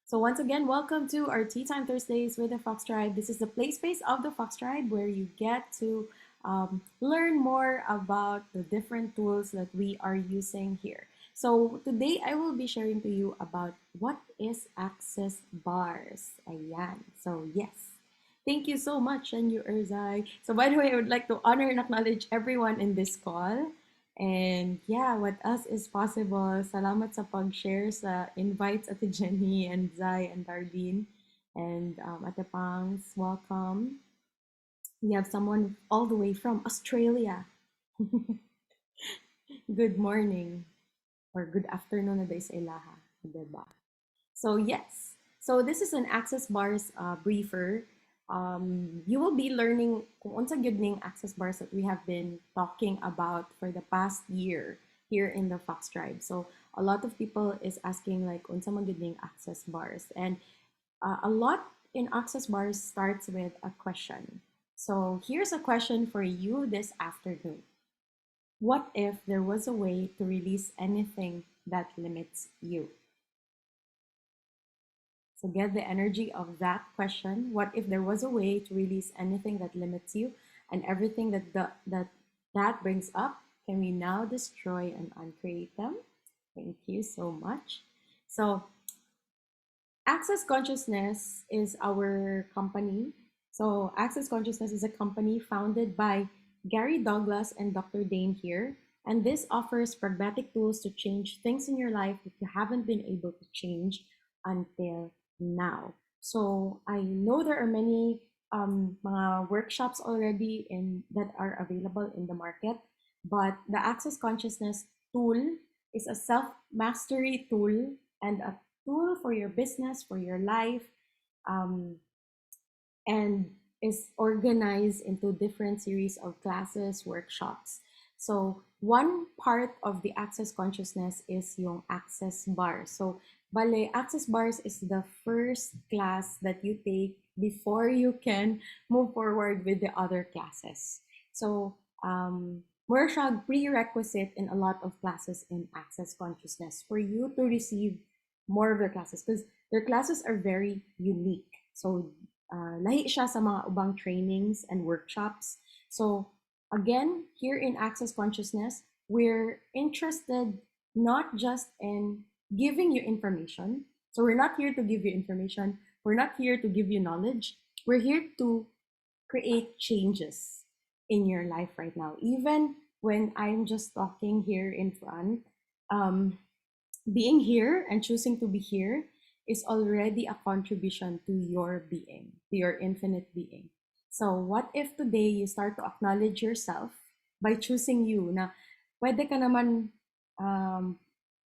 So once again, welcome to our Tea Time Thursdays with the Fox Tribe. This is the play space of the Fox Tribe where you get to learn more about the different tools that we are using here. So today I will be sharing to you about what is access bars. Ayan. So yes. Thank you so much, and you Erzai. So by the way, I would like to honor and acknowledge everyone in this call. And yeah, what else is possible? Salamat sa pag-share sa invites Ate Jenny and Zai and Darlene. And Ate Pangs, welcome. We have someone all the way from Australia. Good morning or good afternoon na day sa ilaha, diba? So yes, so this is an access bars briefer. You will be learning kung unsa gyud ning access bars that we have been talking about for the past year here in the Fox Tribe. So a lot of people is asking like unsa man gyud ning access bars, and a lot in access bars starts with a question. So here's a question for you this afternoon. What if there was a way to release anything that limits you? So get the energy of that question. What if there was a way to release anything that limits you, and everything that brings up? Can we now destroy and uncreate them? Thank you so much. So Access Consciousness is our company. So Access Consciousness is a company founded by Gary Douglas and Dr. Dane here. And this offers pragmatic tools to change things in your life that you haven't been able to change until now. So I know there are many mga workshops already in that are available in the market, but the Access Consciousness tool is a self-mastery tool and a tool for your business, for your life, um, and is organized into different series of classes, workshops. So one part of the access consciousness is yung access bars. So bale, access bars is the first class that you take before you can move forward with the other classes. So more siya prerequisite in a lot of classes in access consciousness for you to receive more of their classes because their classes are very unique. So lahi siya sa mga ubang trainings and workshops. So again, here in Access Consciousness, we're interested not just in giving you information. So we're not here to give you information. We're not here to give you knowledge. We're here to create changes in your life right now. Even when I'm just talking here in front, um, being here and choosing to be here is already a contribution to your being, to your infinite being. So what if today you start to acknowledge yourself by choosing you na pwede ka naman um,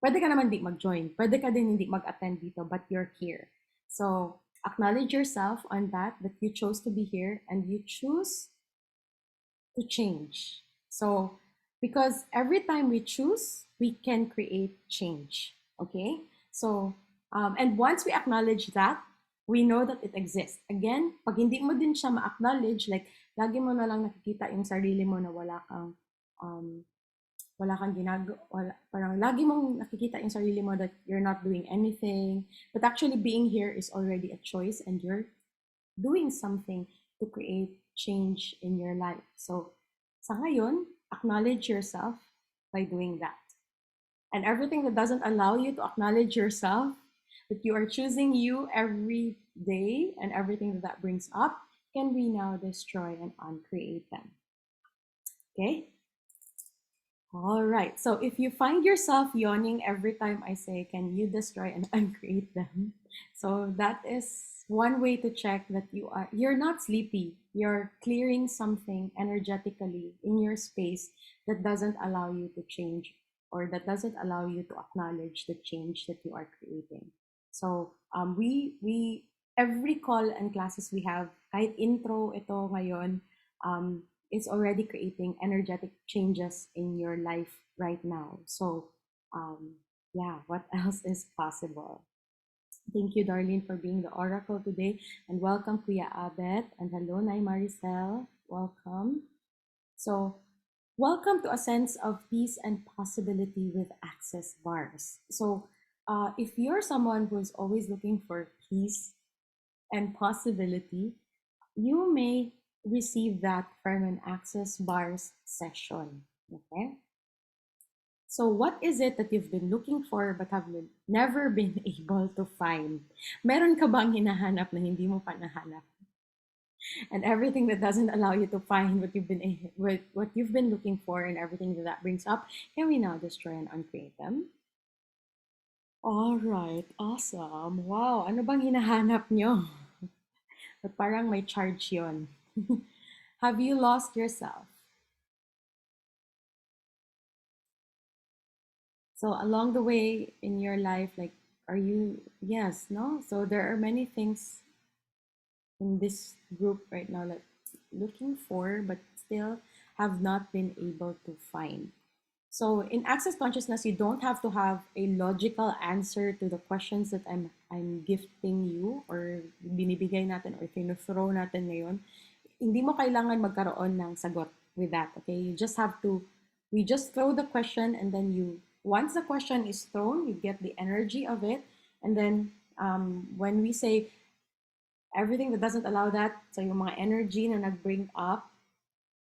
pwede ka naman di mag-join, pwede ka din hindi mag-attend dito, but you're here. So acknowledge yourself on that you chose to be here and you choose to change. So, because every time we choose, we can create change. Okay? So, and once we acknowledge that, we know that it exists. Again, pag hindi mo din siya ma-acknowledge, like, lagi mo na lang nakikita yung sarili mo na um, wala kang wala, parang lagi mong nakikita yung sarili mo that you're not doing anything. But actually, being here is already a choice and you're doing something to create change in your life. So, sa ngayon, acknowledge yourself by doing that. And everything that doesn't allow you to acknowledge yourself, that you are choosing you every day, and everything that brings up, can we now destroy and uncreate them? Okay? All right. So if you find yourself yawning every time I say, can you destroy and uncreate them? So that is one way to check that you're not sleepy. You're clearing something energetically in your space that doesn't allow you to change, or that doesn't allow you to acknowledge the change that you are creating. So we every call and classes we have, kahit intro ito ngayon, is already creating energetic changes in your life right now. So, yeah, what else is possible? Thank you, Darlene, for being the oracle today. And welcome, Kuya Abet. And hello, Nay Maricel. Welcome. So, welcome to a sense of peace and possibility with access bars. So, If you're someone who's always looking for peace and possibility, you may receive that from an access bars session. Okay. So, what is it that you've been looking for but have never been able to find? Meron ka bang hinahanap na hindi mo pa nahanap? And everything that doesn't allow you to find what you've been looking for and everything that brings up, can we now destroy and uncreate them? All right, awesome. Wow, ano bang hinahanap nyo? But parang may charge yon. Have you lost yourself? So along the way in your life, like, are you, yes, no? So there are many things in this group right now that looking for, but still have not been able to find. So in access consciousness, you don't have to have a logical answer to the questions that I'm gifting you or binibigay natin or throw natin ngayon. Hindi mo kailangan magkaroon ng sagot with that. Okay, you just have to. We just throw the question, and then you once the question is thrown, you get the energy of it, and then when we say everything that doesn't allow that, so yung mga energy na nag-bring up,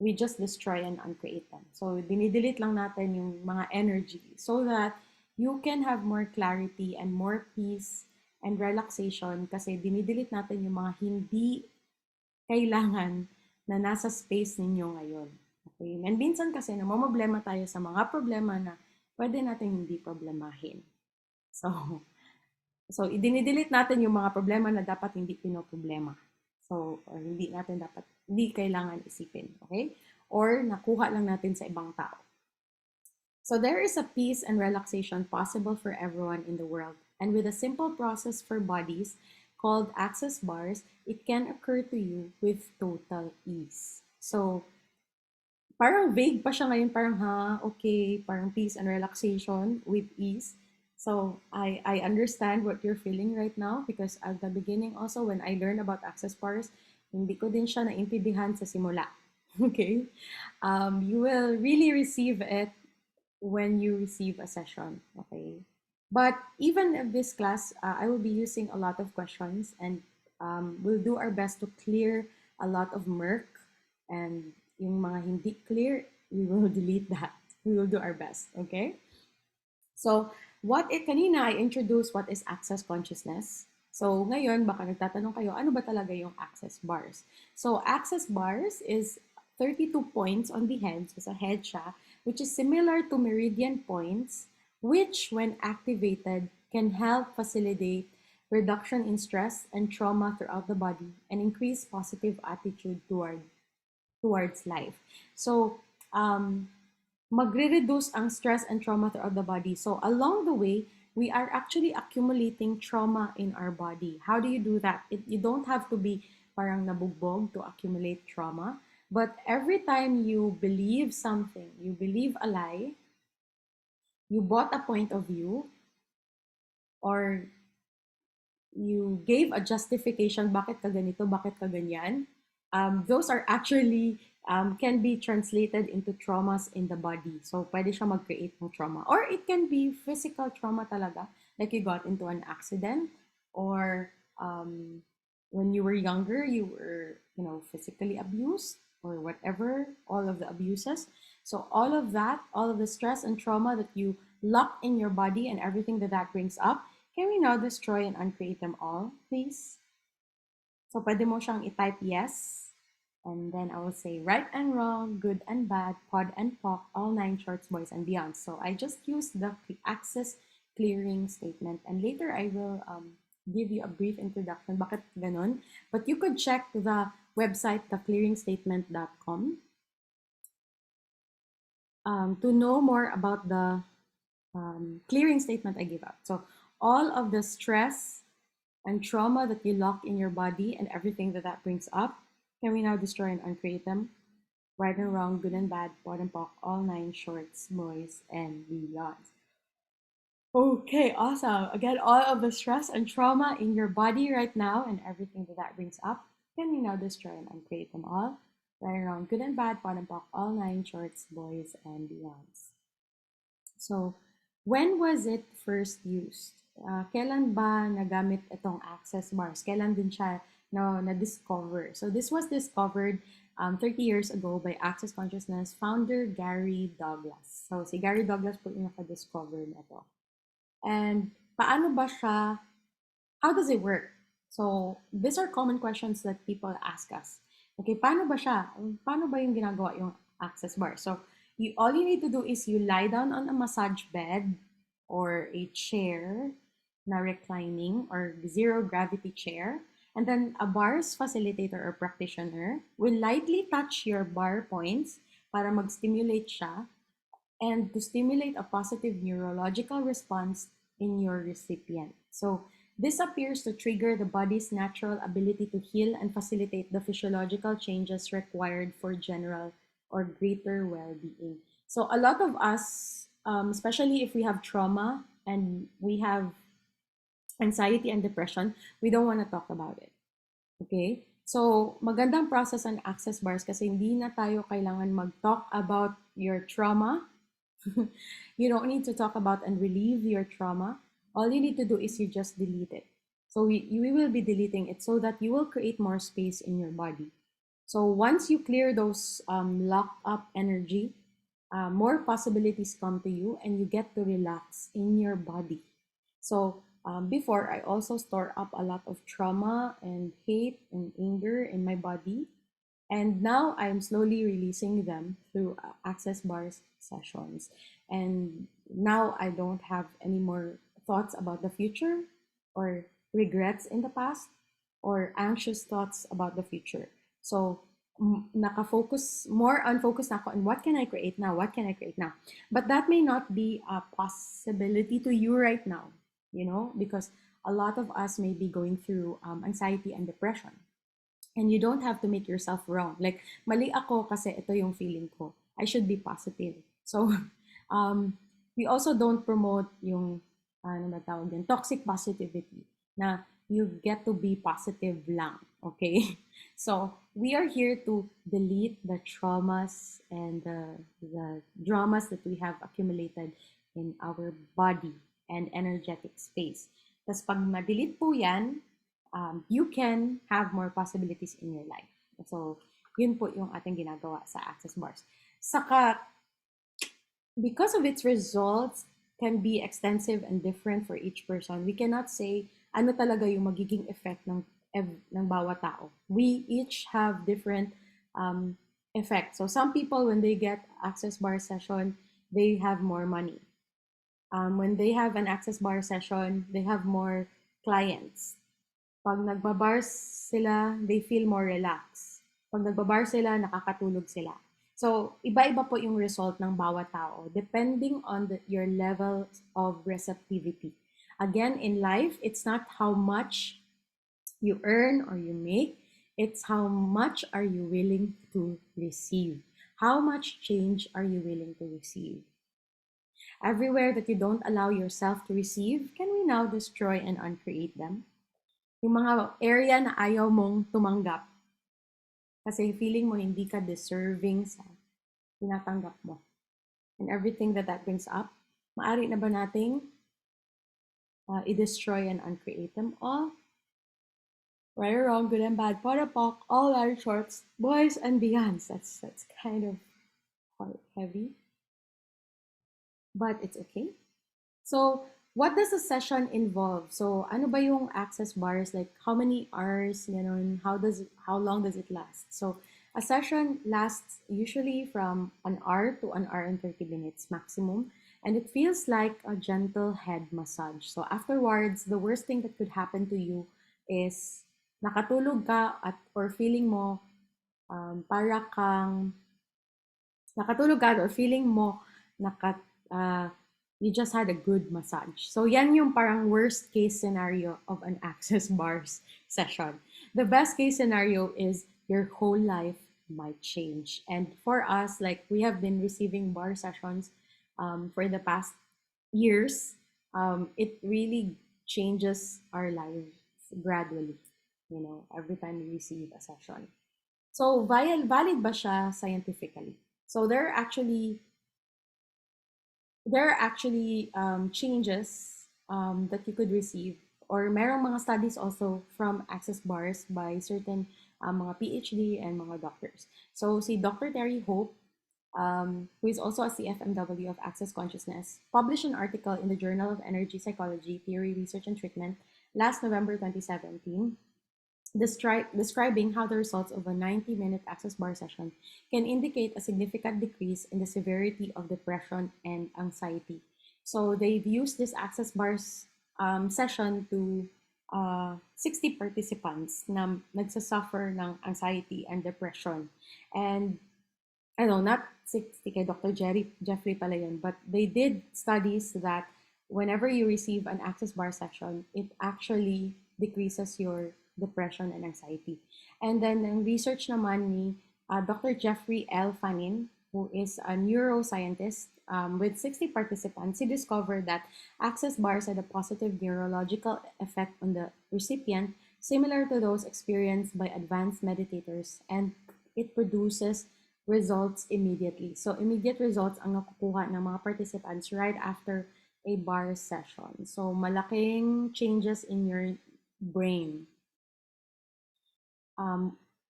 we just destroy and uncreate them. So, dinidelete lang natin yung mga energy so that you can have more clarity and more peace and relaxation kasi dinidelete natin yung mga hindi kailangan na nasa space ninyo ngayon. Okay? And minsan kasi namomroblema tayo sa mga problema na pwede natin hindi problemahin. So, idinidelete natin yung mga problema na dapat hindi pinoproblema. So, or hindi kailangan isipin, okay? Or nakuha lang natin sa ibang tao. So there is a peace and relaxation possible for everyone in the world. And with a simple process for bodies called access bars, it can occur to you with total ease. So, parang vague pa siya ngayon, parang okay, parang peace and relaxation with ease. So I understand what you're feeling right now because at the beginning also when I learned about access bars, hindi ko din siya naintindihan sa simula. Okay? You will really receive it when you receive a session. Okay? But even in this class, I will be using a lot of questions and we'll do our best to clear a lot of murk and yung mga hindi clear, we will delete that. We will do our best, okay? So, kanina I introduced what is access consciousness. So, ngayon, baka nagtatanong kayo, ano ba talaga yung access bars? So, access bars is 32 points on the head, so sa head siya, which is similar to meridian points, which, when activated, can help facilitate reduction in stress and trauma throughout the body and increase positive attitude towards life. So, magre-reduce ang stress and trauma throughout the body. So, along the way, we are actually accumulating trauma in our body. How do you do that? You don't have to be parang nabugbog to accumulate trauma. But every time you believe something, you believe a lie, you bought a point of view, or you gave a justification bakit ka ganito, bakit ka ganyan, those are actually can be translated into traumas in the body. So, pwede siya mag-create ng trauma. Or it can be physical trauma talaga, like you got into an accident, or when you were younger, you were, physically abused, or whatever, all of the abuses. So, all of that, all of the stress and trauma that you lock in your body and everything that brings up, can we now destroy and uncreate them all, please? So, pwede mo siyang i-type yes. And then I will say right and wrong, good and bad, pod and poc, all nine shorts, boys and beyond. So I just used the access clearing statement. And later I will give you a brief introduction. Bakit ganon? But you could check the website, theclearingstatement.com, to know more about the clearing statement I give out. So all of the stress and trauma that you lock in your body and everything that brings up, can we now destroy and uncreate them? Right and wrong, good and bad, pod and poc, all nine shorts, boys, and beyond. Okay, awesome. Again, all of the stress and trauma in your body right now and everything that brings up, can we now destroy and uncreate them all? Right and wrong, good and bad, pod and poc, all nine shorts, boys, and beyonds. So, when was it first used? kailan ba nagamit itong access bars? Kailan din siya na-discover? So this was discovered 30 years ago by Access Consciousness founder Gary Douglas. So si Gary Douglas po yung naka-discover nito. And paano ba siya, how does it work? So these are common questions that people ask us. Okay, paano ba siya? Paano ba yung ginagawa yung access bar? So all you need to do is you lie down on a massage bed or a chair na reclining or zero gravity chair. And then a bars facilitator or practitioner will lightly touch your bar points para mag-stimulate siya and to stimulate a positive neurological response in your recipient. So this appears to trigger the body's natural ability to heal and facilitate the physiological changes required for general or greater well-being. So a lot of us, especially if we have trauma and we have anxiety and depression, we don't want to talk about it. Okay? So, magandang process ang access bars kasi hindi na tayo kailangan mag-talk about your trauma. You don't need to talk about and relieve your trauma. All you need to do is you just delete it. So we will be deleting it so that you will create more space in your body. So once you clear those locked up energy, more possibilities come to you and you get to relax in your body. So before, I also store up a lot of trauma and hate and anger in my body. And now I'm slowly releasing them through access bars sessions. And now I don't have any more thoughts about the future or regrets in the past or anxious thoughts about the future. So nakafocus, more unfocused na ako on what can I create now, what can I create now. But that may not be a possibility to you right now, you know, because a lot of us may be going through anxiety and depression. And you don't have to make yourself wrong. Like, mali ako kasi ito yung feeling ko. I should be positive. So, we also don't promote yung, ano ba tawag din, toxic positivity na you get to be positive lang. Okay? So, we are here to delete the traumas and the dramas that we have accumulated in our body and energetic space. Tapos pag ma-delete po yan, you can have more possibilities in your life. So, yun po yung ating ginagawa sa access bars. Saka, because of its results can be extensive and different for each person, we cannot say ano talaga yung magiging effect ng bawat tao. We each have different effects. So, some people, when they get access bar session, they have more money. When they have an access bar session, they have more clients. Pag nagbabars sila, they feel more relaxed. Pag nagbabar sila, nakakatulog sila. So, iba-iba po yung result ng bawat tao depending on your level of receptivity. Again, in life, it's not how much you earn or you make, it's how much are you willing to receive. How much change are you willing to receive? Everywhere that you don't allow yourself to receive, can we now destroy and uncreate them? Yung mga area na ayaw mong tumanggap kasi feeling mo hindi ka deserving sa tinatanggap mo. And everything that brings up, maaari na ba nating i-destroy and uncreate them all? Right or wrong, good and bad, pot or pock, all our shorts, boys and beyonds. That's kind of quite heavy. But it's okay. So, what does a session involve? So, ano ba yung access bars? Like, how many hours? How long does it last? So, a session lasts usually from an hour to an hour and 30 minutes maximum. And it feels like a gentle head massage. So, afterwards, the worst thing that could happen to you is nakatulog ka or feeling mo para kang nakatulog ka or feeling mo you just had a good massage. So yan yung parang worst case scenario of an access bars session. The best case scenario is your whole life might change. And for us, like we have been receiving bar sessions for the past years, it really changes our lives gradually, every time we receive a session. So valid ba siya scientifically? So there are actually changes that you could receive, or merong mga studies also from access bars by certain mga PhD and mga doctors. So si Dr. Terry Hope, who is also a CFMW of Access Consciousness, published an article in the Journal of Energy Psychology, Theory, Research, and Treatment last November 2017, describing how the results of a 90-minute access bar session can indicate a significant decrease in the severity of depression and anxiety. So they've used this access bars session to 60 participants na nagsasuffer ng anxiety and depression. And ano, not 60 kay Dr. Jeffrey pala yun, but they did studies that whenever you receive an access bar session, it actually decreases your depression and anxiety. And then ang research naman ni Dr. Jeffrey L. Fanin, who is a neuroscientist with 60 participants, he discovered that access bars had a positive neurological effect on the recipient, similar to those experienced by advanced meditators, and it produces results immediately. So immediate results ang nakukuha ng mga participants right after a bar session. So malaking changes in your brain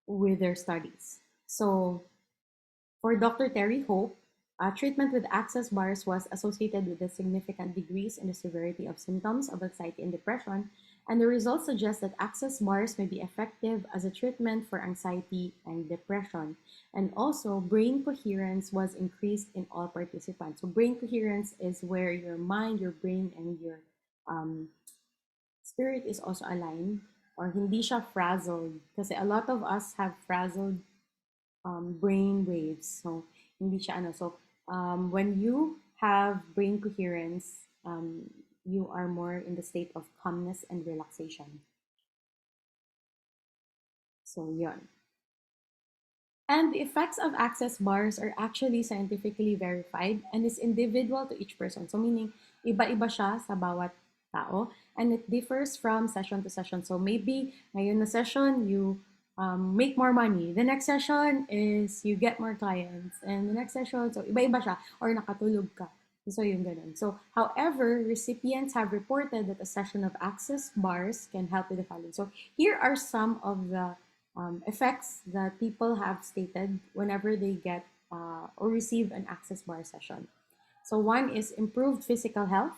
with their studies. So for Dr. Terry Hope, treatment with access bars was associated with a significant decrease in the severity of symptoms of anxiety and depression, and the results suggest that access bars may be effective as a treatment for anxiety and depression. And also, brain coherence was increased in all participants. So, brain coherence is where your mind, your brain, and your um, spirit is also aligned, or hindi siya frazzled. Kasi a lot of us have frazzled brain waves. So, hindi siya ano. So, when you have brain coherence, you are more in the state of calmness and relaxation. So, yun. And the effects of access bars are actually scientifically verified and is individual to each person. So meaning, iba-iba siya sa bawat tao and it differs from session to session. So maybe ngayon na session, you make more money. The next session is you get more clients. And the next session, so iba-iba siya or nakatulog ka. So yung ganun. So however, recipients have reported that a session of access bars can help with the following. So here are some of the effects that people have stated whenever they get or receive an access bar session. So one is improved physical health,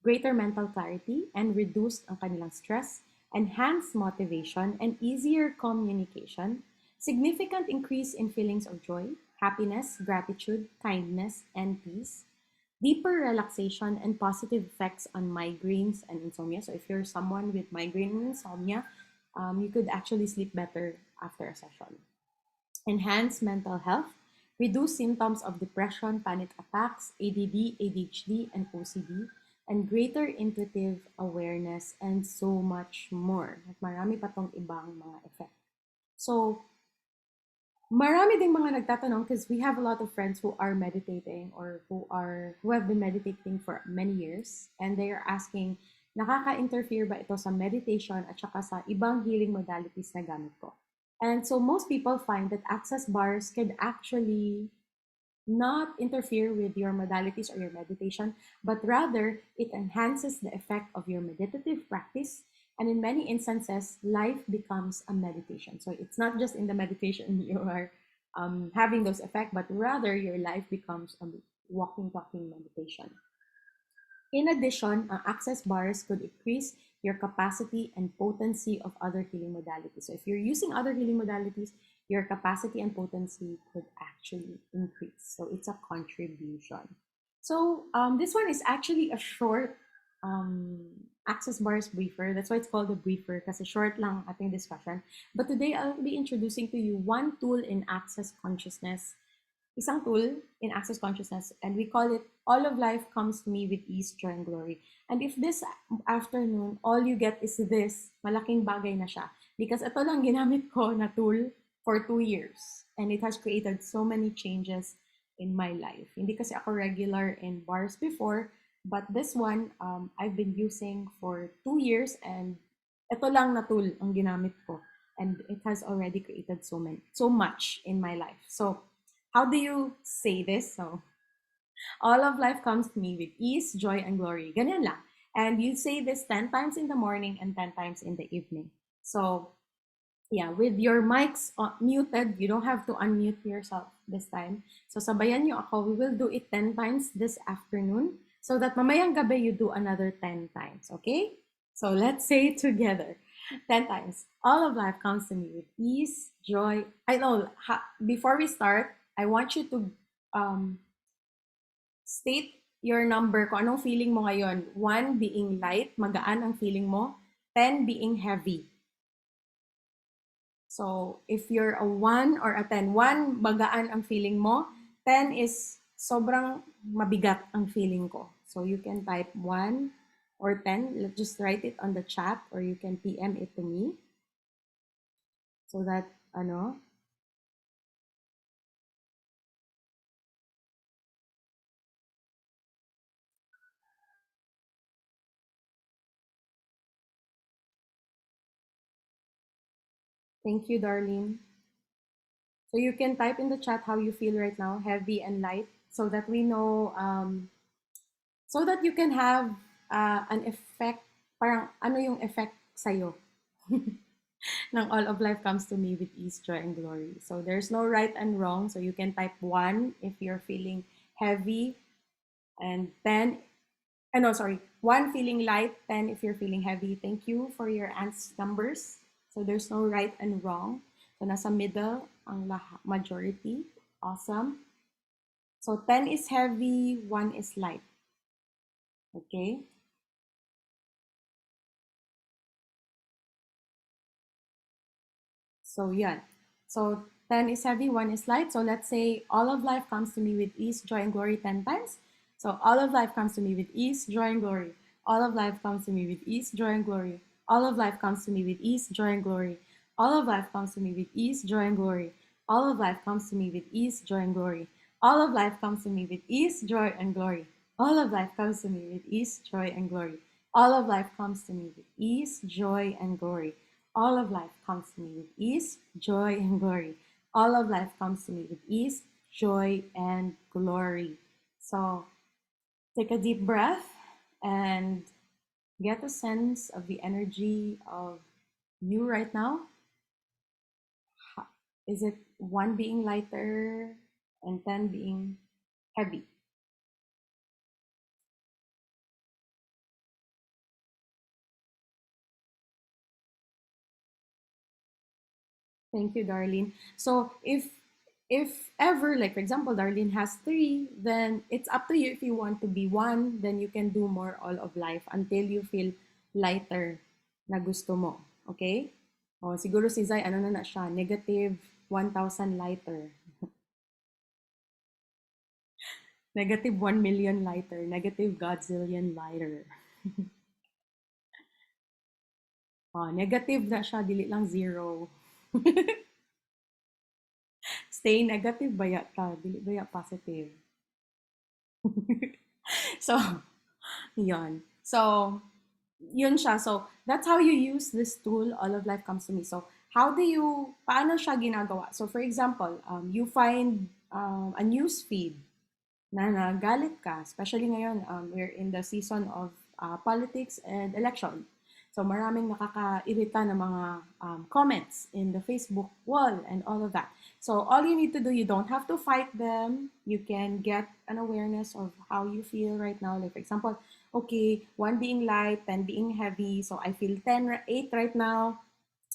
greater mental clarity, and reduced ang kanilang stress, enhanced motivation, and easier communication, significant increase in feelings of joy, happiness, gratitude, kindness, and peace, deeper relaxation and positive effects on migraines and insomnia. So if you're someone with migraine and insomnia, you could actually sleep better after a session. Enhance mental health, reduce symptoms of depression, panic attacks, ADD, ADHD, and OCD, and greater intuitive awareness, and so much more. At marami pa tong ibang mga effect. So, marami ding mga nagtatanong because we have a lot of friends who are meditating or who have been meditating for many years, and they are asking, nakaka-interfere ba ito sa meditation at saka sa ibang healing modalities na gamit ko? And so most people find that access bars can actually not interfere with your modalities or your meditation, but rather it enhances the effect of your meditative practice. And in many instances, life becomes a meditation. So it's not just in the meditation you are having those effects, but rather your life becomes a walking, talking meditation. In addition, access bars could increase your capacity and potency of other healing modalities. So if you're using other healing modalities, your capacity and potency could actually increase. So it's a contribution. So this one is actually a short access bars briefer. That's why it's called a briefer kasi short lang ating discussion. But today I'll be introducing to you one tool in access consciousness, isang tool in access consciousness, and we call it all of life comes to me with ease, joy, and glory. And if this afternoon, all you get is this, malaking bagay na siya. Because ito lang ginamit ko na tool for 2 years. And it has created so many changes in my life. Hindi kasi ako regular in bars before, but this one, I've been using for 2 years and ito lang na tool ang ginamit ko. And it has already created so much in my life. So, how do you say this? So, all of life comes to me with ease, joy, and glory. Ganyan lang. And you say this 10 times in the morning and 10 times in the evening. So, yeah, with your mics muted, you don't have to unmute yourself this time. So, sabayan nyo ako. We will do it 10 times this afternoon so that mamayang gabi you do another 10 times. Okay? So, let's say it together 10 times. All of life comes to me with ease, joy. I know, before we start, I want you to um, state your number kung anong feeling mo ngayon. 1 being light, magaan ang feeling mo. 10 being heavy. So, if you're a 1 or a 10, 1 magaan ang feeling mo. 10 is sobrang mabigat ang feeling ko. So, you can type 1 or 10. Let's just write it on the chat or you can PM it to me. So that, ano, thank you, Darlene. So you can type in the chat how you feel right now, heavy and light, so that we know, so that you can have an effect, parang ano yung effect sa'yo ng all of life comes to me with ease, joy, and glory. So there's no right and wrong. So you can type 1 if you're feeling heavy, and 10, no, sorry, 1 feeling light, 10 if you're feeling heavy. Thank you for your numbers. So there's no right and wrong. So nasa middle ang majority. Awesome. So 10 is heavy, 1 is light. Okay? So yeah. So 10 is heavy, 1 is light. So let's say all of life comes to me with ease, joy, and glory 10 times. So all of life comes to me with ease, joy, and glory. All of life comes to me with ease, joy, and glory. All of life comes to me with ease, joy, and glory. All of life comes to me with ease, joy, and glory. All of life comes to me with ease, joy, and glory. All of life comes to me with ease, joy, and glory. All of life comes to me with ease, joy, and glory. All of life comes to me with ease, joy, and glory. All of life comes to me with ease, joy, and glory. All of life comes to me with ease, joy, and glory. So take a deep breath and get a sense of the energy of you right now. Is it 1 being lighter and 10 being heavy? Thank you, Darlene. So if ever, like for example, Darlene has 3, then it's up to you. If you want to be 1, then you can do more all of life until you feel lighter na gusto mo. Okay? O, siguro si Zai, ano na siya, negative 1,000 lighter. Negative 1 million lighter. Negative Godzillion lighter. Negative na siya, dili lang 0. Stay negative baya ta, dili baya positive. So, yon. So, yun siya. So, that's how you use this tool, All of Life Comes to Me. So, paano siya ginagawa? So, for example, you find a news feed na nagalit ka, especially ngayon, we're in the season of politics and election. So maraming nakakairita na mga comments in the Facebook wall and all of that. So all you need to do, you don't have to fight them. You can get an awareness of how you feel right now. Like for example, okay, 1 being light, 10 being heavy. So I feel 8 right now.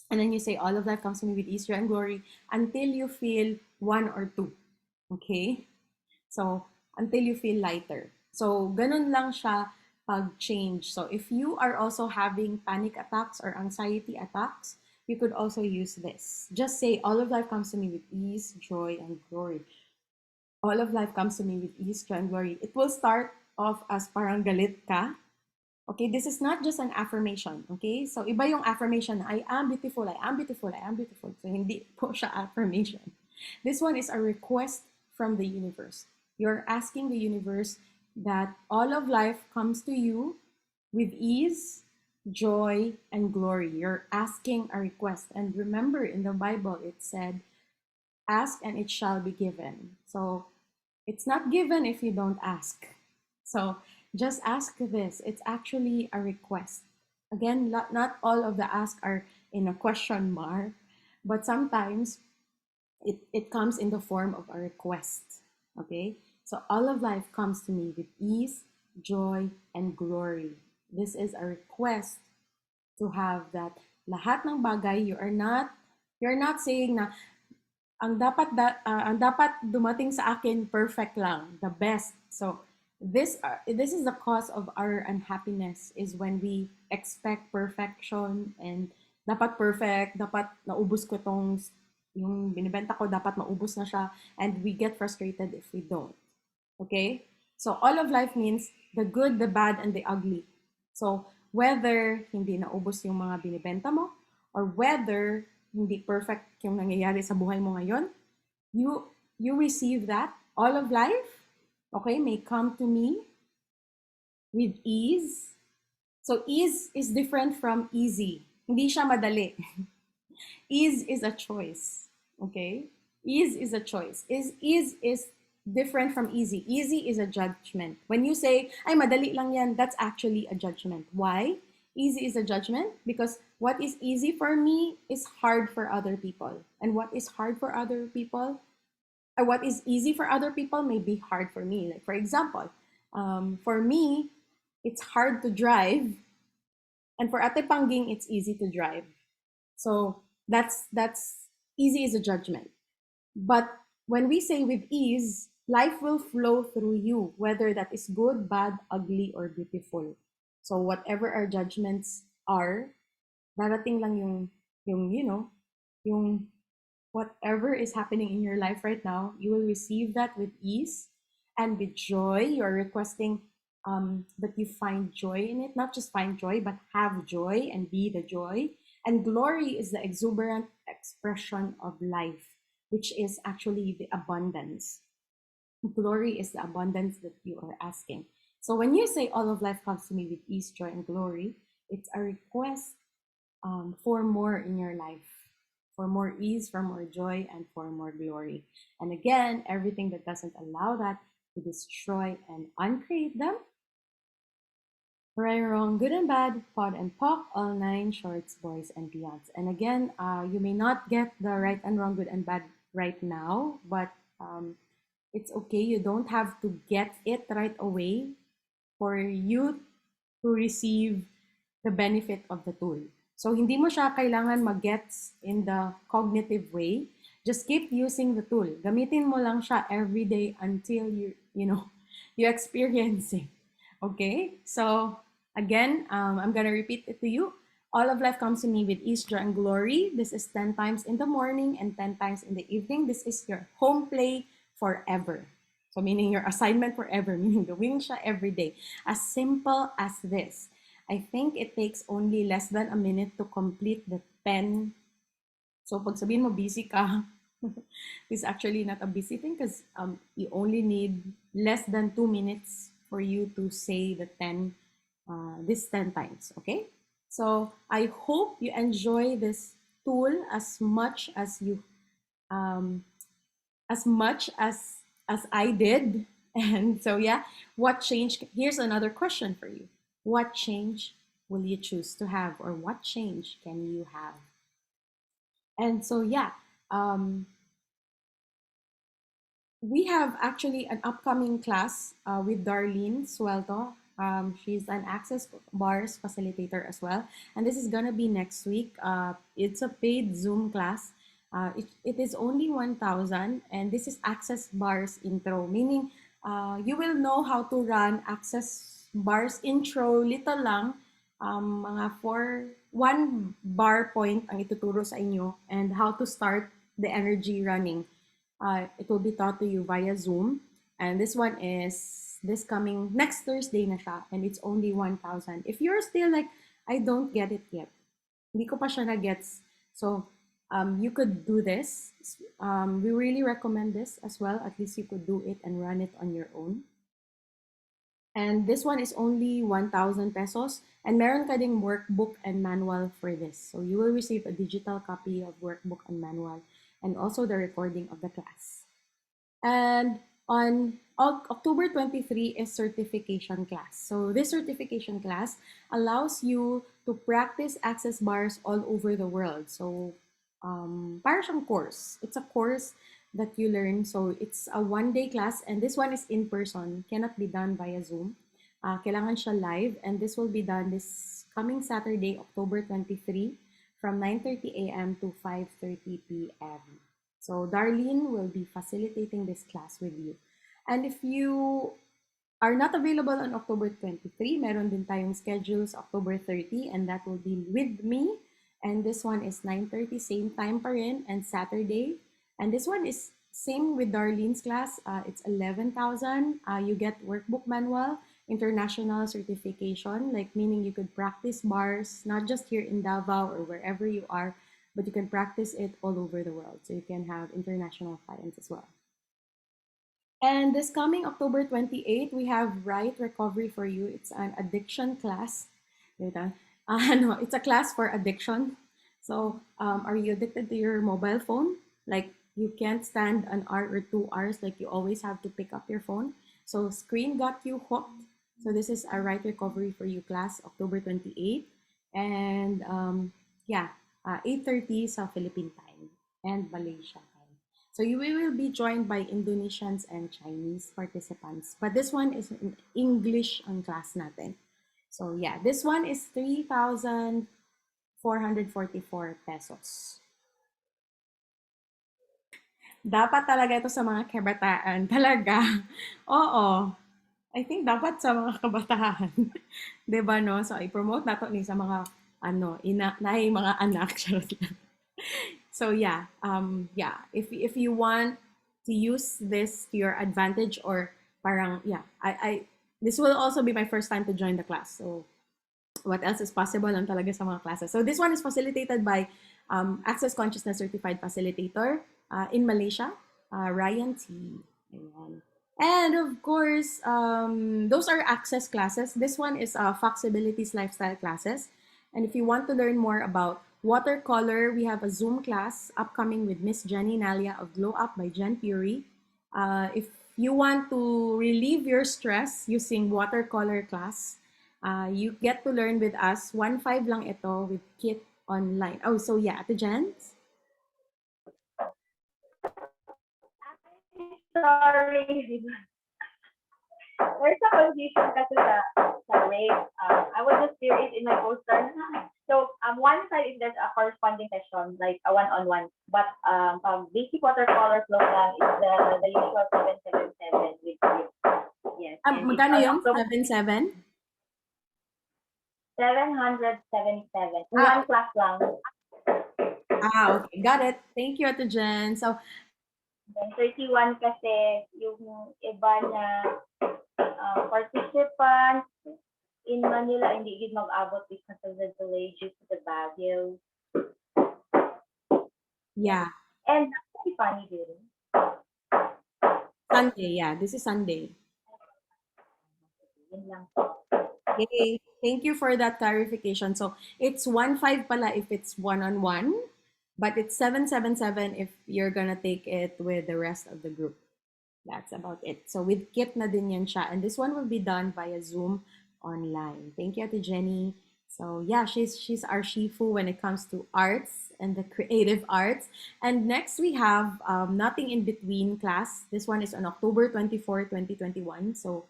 And then you say, all of life comes to me with ease, joy, and glory until you feel 1 or 2. Okay? So, until you feel lighter. So, ganun lang siya pag-change. So, if you are also having panic attacks or anxiety attacks, you could also use this. Just say, all of life comes to me with ease, joy, and glory. All of life comes to me with ease, joy, and glory. It will start off as parang galit ka. Okay, this is not just an affirmation. Okay, so iba yung affirmation, I am beautiful, I am beautiful, I am beautiful. So hindi po siya affirmation. This one is a request from the universe. You're asking the universe that all of life comes to you with ease, joy, and glory. You're asking a request. And remember, in the Bible, it said, ask and it shall be given. So it's not given if you don't ask. So Just ask this. It's actually a request. Again, not all of the asks are in a question mark, but sometimes it comes in the form of a request. Okay? So all of life comes to me with ease, joy, and glory. This is a request to have that lahat ng bagay you're not saying na ang dapat dumating sa akin perfect lang, the best. So this is the cause of our unhappiness is when we expect perfection and dapat perfect, dapat naubos ko tong yung binibenta ko, dapat maubos na siya, and we get frustrated if we don't. Okay? So all of life means the good, the bad, and the ugly. So whether hindi naubos yung mga binibenta mo or whether hindi perfect yung nangyayari sa buhay mo ngayon, you receive that. All of life, okay, may come to me with ease. So ease is different from easy. Hindi siya madali. Ease is a choice. Okay? Ease is a choice. Ease is different from easy. Easy is a judgment. When you say, ay madali lang yan, that's actually a judgment. Why? Easy is a judgment because what is easy for me is hard for other people. And what is hard for other people, or what is easy for other people may be hard for me. Like for example, for me, it's hard to drive, and for Ate Pangging, it's easy to drive. So that's easy is a judgment. But when we say with ease, life will flow through you, whether that is good, bad, ugly, or beautiful. So whatever our judgments are, darating lang yung yung whatever is happening in your life right now, you will receive that with ease and with joy. You are requesting that you find joy in it, not just find joy, but have joy and be the joy. And glory is the exuberant expression of life, which is actually the abundance. Glory is the abundance that you are asking. So when you say all of life comes to me with ease, joy, and glory, it's a request for more in your life, for more ease, for more joy, and for more glory. And again, everything that doesn't allow that to destroy and uncreate them, right or wrong, good and bad, pod and pop, all nine shorts, boys and beyonds. And again, you may not get the right and wrong, good and bad right now, but it's okay. You don't have to get it right away for you to receive the benefit of the tool. So hindi mo siya kailangan mag-gets in the cognitive way. Just keep using the tool. Gamitin mo lang siya every day until you experience it. Okay? So again, I'm gonna repeat it to you. All of life comes to me with ease, joy, and glory. This is 10 times in the morning and 10 times in the evening. This is your home play forever. So meaning your assignment forever, meaning gawin siya every day. As simple as this. I think it takes only less than a minute to complete the 10. So pag sabihin mo busy ka, it's actually not a busy thing because you only need less than 2 minutes for you to say the 10, this 10 times, okay? So I hope you enjoy this tool as much as you, as much as I did. And so yeah, what change? Here's another question for you. What change will you choose to have, or what change can you have? And so yeah, um, we have actually an upcoming class with Darlene Suelto. She's an Access Bars facilitator as well. And this is going to be next week. It's a paid Zoom class. It is only 1,000, and this is Access Bars Intro, meaning you will know how to run Access Bars Intro, little lang, mga 1 bar point ang ituturo sa inyo, and how to start the energy running. It will be taught to you via Zoom. And this one is this coming next Thursday na siya, and it's only 1,000. If you're still like, I don't get it yet, hindi ko pa siya na-gets. So you could do this. We really recommend this as well. At least you could do it and run it on your own. And this one is only 1,000 pesos. And meron ka ding workbook and manual for this. So you will receive a digital copy of workbook and manual, and also the recording of the class. And On October 23 is certification class. So this certification class allows you to practice access bars all over the world. So para siyang course. It's a course that you learn. So it's a one-day class and this one is in person, cannot be done via Zoom. Kailangan siya live and this will be done this coming Saturday, October 23 from 9:30 a.m. to 5:30 p.m. So Darlene will be facilitating this class with you. And if you are not available on October 23, meron din tayong schedules October 30 and that will be with me. And this one is 9:30, same time pa rin, and Saturday. And this one is same with Darlene's class. It's 11,000. You get workbook manual, international certification, like meaning you could practice bars, not just here in Davao or wherever you are, but you can practice it all over the world. So you can have international clients as well. And this coming October 28, we have Right Recovery for You. It's an addiction class. Wait, no, it's a class for addiction. So, are you addicted to your mobile phone? Like, you can't stand an hour or 2 hours, like, you always have to pick up your phone. So, screen got you hooked. So, this is a Right Recovery for You class, October 28. And, yeah, 8:30 sa Philippine time and Malaysia time. So you will be joined by Indonesians and Chinese participants. But this one is in English ang class natin. So yeah, this one is 3,444 pesos. Dapat talaga ito sa mga kabataan. Talaga. Oo. I think dapat sa mga kabataan. 'Di ba no? So i-promote nato ni sa mga naay mga anak. Charot lang. So yeah, if you want to use this to your advantage or parang yeah, I this will also be my first time to join the class. So what else is possible lang talaga sa mga classes. So this one is facilitated by Access Consciousness Certified Facilitator in Malaysia, Ryan T. Ayan. And of course, those are access classes. This one is Fox Abilities Lifestyle classes. And if you want to learn more about watercolor, we have a Zoom class upcoming with Miss Jenny Nalia of Glow Up by Jen Puri. If you want to relieve your stress using watercolor class, you get to learn with us. 1.5 lang ito with kit online. Oh, so yeah, Ate Jen? Sorry. There's a confusion kasi sa rate. I will just clear it in my poster. So, one side is there's a corresponding session, like a one-on-one. But basic watercolor flow lang is the usual 777 with you. Yes. And Magkano it's yung on 7-7? 777. Ah, One class lang. okay. Got it. Thank you, Ate Jen. So, Then 31 kasi yung iba na participants in Manila hindi gid mag-abot because of the delay due to the Baguio. yeah. And that's funny din. Sunday, yeah. This is Sunday. Yun lang. Yay. Thank you for that clarification. So, it's 1.5 pala if it's one-on-one, but it's 777 if you're gonna take it with the rest of the group. That's about it. So with Kit na din yan siya. And this one will be done via Zoom online. Thank you, Ate Jenny. So yeah, she's our Shifu when it comes to arts and the creative arts. And next we have Nothing in Between class. This one is on October 24, 2021. So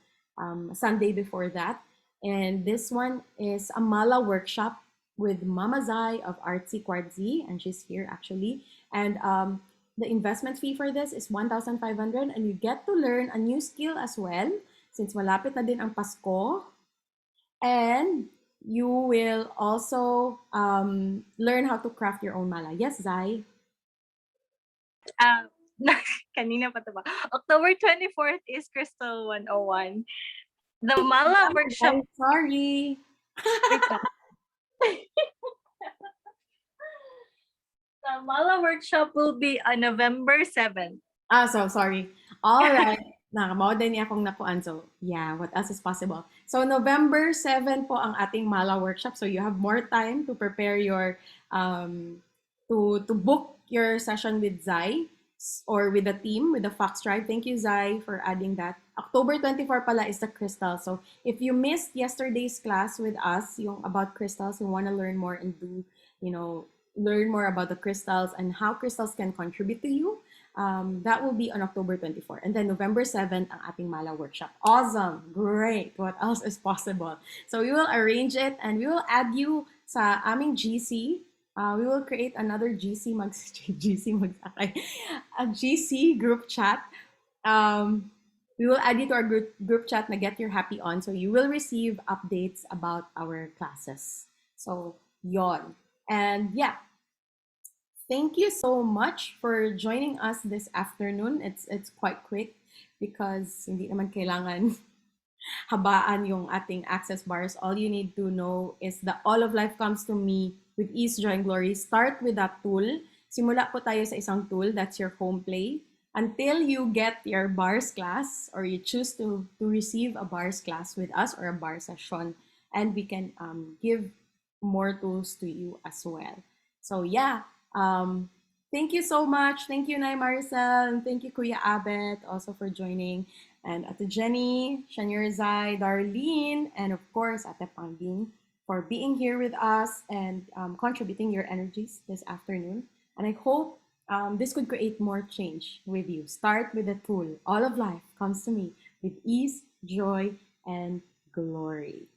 Sunday before that. And this one is a Mala workshop with Mama Zai of Artsy Quartzy. And she's here actually. And the investment fee for this is 1,500 and you get to learn a new skill as well since malapit na din ang Pasko. And you will also learn how to craft your own mala. Yes, Zai? Kanina pa to ba? October 24th is Crystal 101. The Mala workshop. I'm sorry. Wait lang. The Mala workshop will be on November 7th. So sorry. All right. Nakamao din niya akong nakuan. So, yeah, what else is possible? So, November 7 po ang ating Mala workshop. So, you have more time to prepare your, to book your session with Zai. or with the team, with the Fox Tribe. Thank you, Zai, for adding that. October 24 pala is the crystal. So if you missed yesterday's class with us, yung about crystals, you want to learn more and do, you know, learn more about the crystals and how crystals can contribute to you, that will be on October 24. And then November 7th, ang ating Mala workshop. Awesome! Great! What else is possible? So we will arrange it and we will add you sa aming GC. We will create another GC a GC group chat. We will add you to our group chat na Get Your Happy On. So you will receive updates about our classes. So, yon. And yeah, thank you so much for joining us this afternoon. It's quite quick because hindi naman kailangan habaan yung ating access bars. All you need to know is that all of life comes to me with ease, joy, and glory. Start with that tool. Simula po tayo sa isang tool, that's your home play. Until you get your bars class or you choose to receive a bars class with us or a bar session, and we can give more tools to you as well. So yeah, thank you so much. Thank you, Nay Maricel, and thank you, Kuya Abet, also for joining. And Ate Jenny, Shanyerzai, Darlene, and of course, Ate Panging for being here with us and contributing your energies this afternoon. And I hope this could create more change with you. Start with a tool. All of life comes to me with ease, joy, and glory.